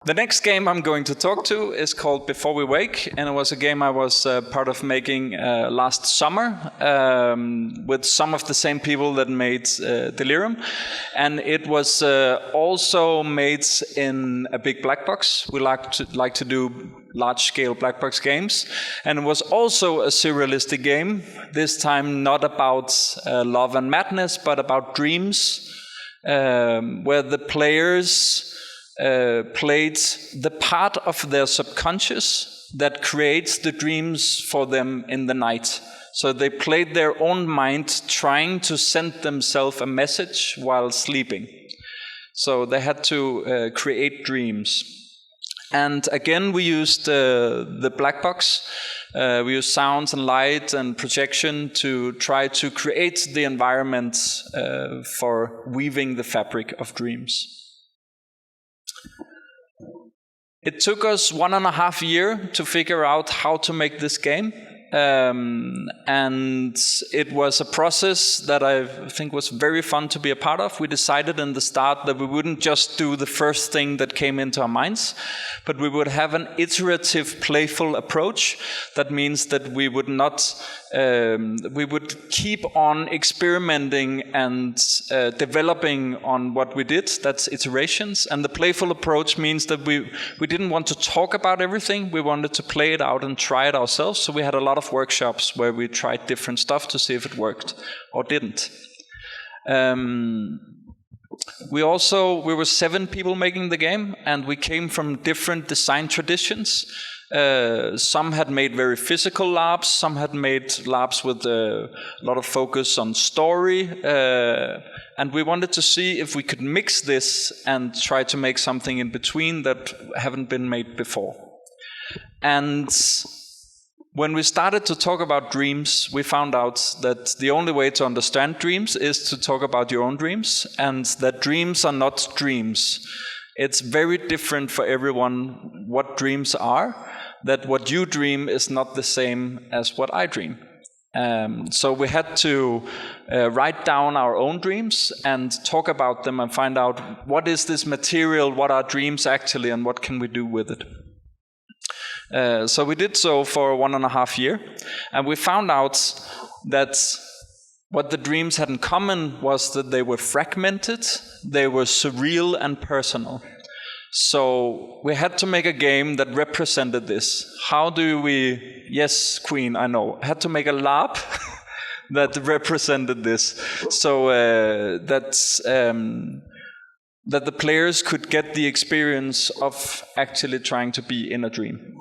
The next game I'm going to talk to is called Before We Wake, and it was a game I was part of making last summer with some of the same people that made Delirium, and it was also made in a big black box. We like to do large-scale black box games, and it was also a surrealistic game. This time not about love and madness, but about dreams, where the players played the part of their subconscious that creates the dreams for them in the night. So they played their own mind trying to send themselves a message while sleeping. So they had to create dreams. And again, we used the black box. We used sounds and light and projection to try to create the environment for weaving the fabric of dreams. It took us 1.5 years to figure out how to make this game. And it was a process that I think was very fun to be a part of. We decided in the start that we wouldn't just do the first thing that came into our minds, but we would have an iterative, playful approach. That means that we would keep on experimenting and developing on what we did. That's iterations. And the playful approach means that we didn't want to talk about everything. We wanted to play it out and try it ourselves. So we had a lot of workshops where we tried different stuff to see if it worked or didn't. We were 7 people making the game, and we came from different design traditions. Some had made very physical Larps, some had made Larps with a lot of focus on story, and we wanted to see if we could mix this and try to make something in between that haven't been made before. And when we started to talk about dreams, we found out that the only way to understand dreams is to talk about your own dreams, and that dreams are not dreams. It's very different for everyone what dreams are, that what you dream is not the same as what I dream. So we had to write down our own dreams and talk about them and find out what is this material, what are dreams actually, and what can we do with it. So we did so for 1.5 years, and we found out that what the dreams had in common was that they were fragmented, they were surreal and personal. So we had to make a game that represented this. How do we, yes, Queen, I know, had to make a Larp that represented this. So that the players could get the experience of actually trying to be in a dream.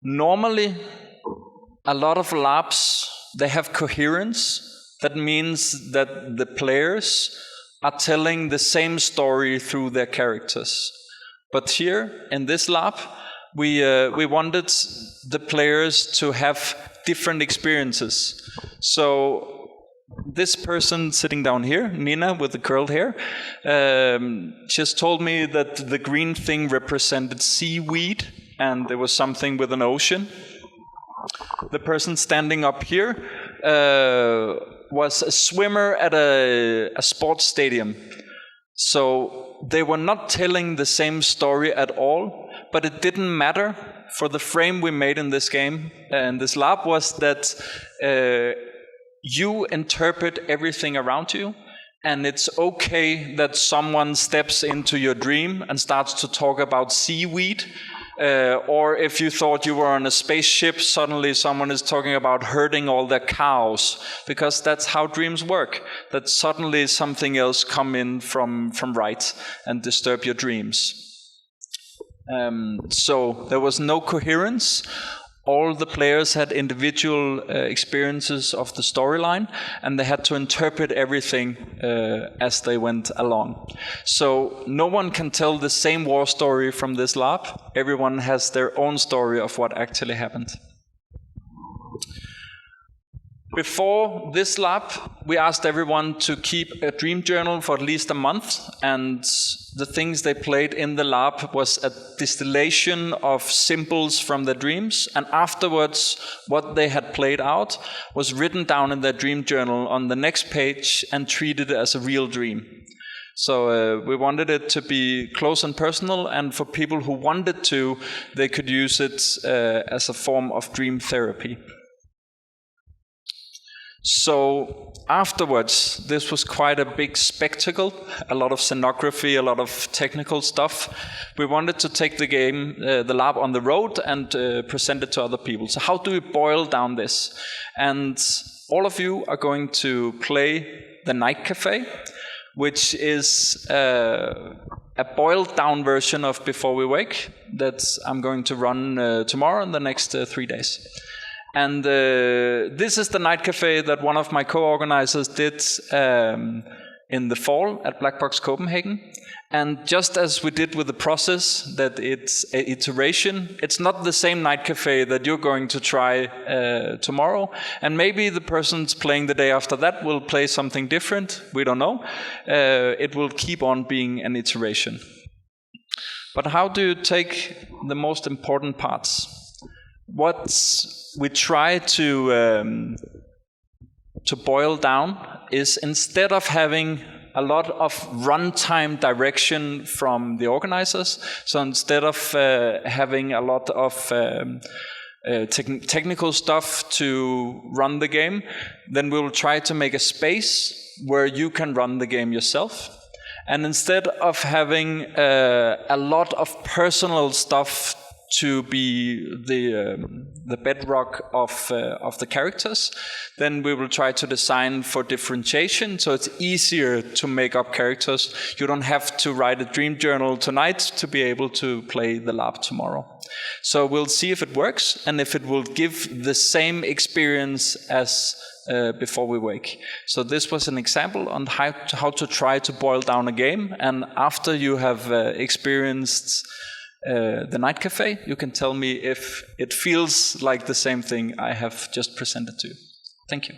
Normally, a lot of Larps, they have coherence. That means that the players are telling the same story through their characters. But here, in this Larp, we wanted the players to have different experiences. So this person sitting down here, Nina with the curled hair, just told me that the green thing represented seaweed, and there was something with an ocean. The person standing up here was a swimmer at a sports stadium. So they were not telling the same story at all, but it didn't matter, for the frame we made in this game, and this Larp, was that you interpret everything around you, and it's okay that someone steps into your dream and starts to talk about seaweed. Or if you thought you were on a spaceship, suddenly someone is talking about herding all their cows, because that's how dreams work, that suddenly something else come in from right and disturb your dreams. So there was no coherence. All the players had individual experiences of the storyline, and they had to interpret everything as they went along. So no one can tell the same war story from this Larp. Everyone has their own story of what actually happened. Before this Larp, we asked everyone to keep a dream journal for at least a month, and the things they played in the Larp was a distillation of symbols from their dreams, and afterwards what they had played out was written down in their dream journal on the next page and treated as a real dream. So we wanted it to be close and personal, and for people who wanted to, they could use it as a form of dream therapy. So afterwards, this was quite a big spectacle, a lot of scenography, a lot of technical stuff. We wanted to take the game, the lab, on the road and present it to other people. So how do we boil down this? And all of you are going to play the Night Cafe, which is a boiled down version of Before We Wake that I'm going to run tomorrow and the next 3 days. And this is the Night Cafe that one of my co-organizers did in the fall at Black Box Copenhagen. And just as we did with the process, that it's an iteration, it's not the same Night Cafe that you're going to try tomorrow. And maybe the person's playing the day after that will play something different, we don't know. It will keep on being an iteration. But how do you take the most important parts? What we try to boil down is, instead of having a lot of runtime direction from the organizers, so instead of having a lot of technical stuff to run the game, then we will try to make a space where you can run the game yourself. And instead of having a lot of personal stuff to be the bedrock of the characters, then we will try to design for differentiation, so it's easier to make up characters. You don't have to write a dream journal tonight to be able to play the Larp tomorrow. So we'll see if it works and if it will give the same experience as Before We Wake. So this was an example on how to try to boil down a game, and after you have experienced the Night Cafe, you can tell me if it feels like the same thing I have just presented to you. Thank you.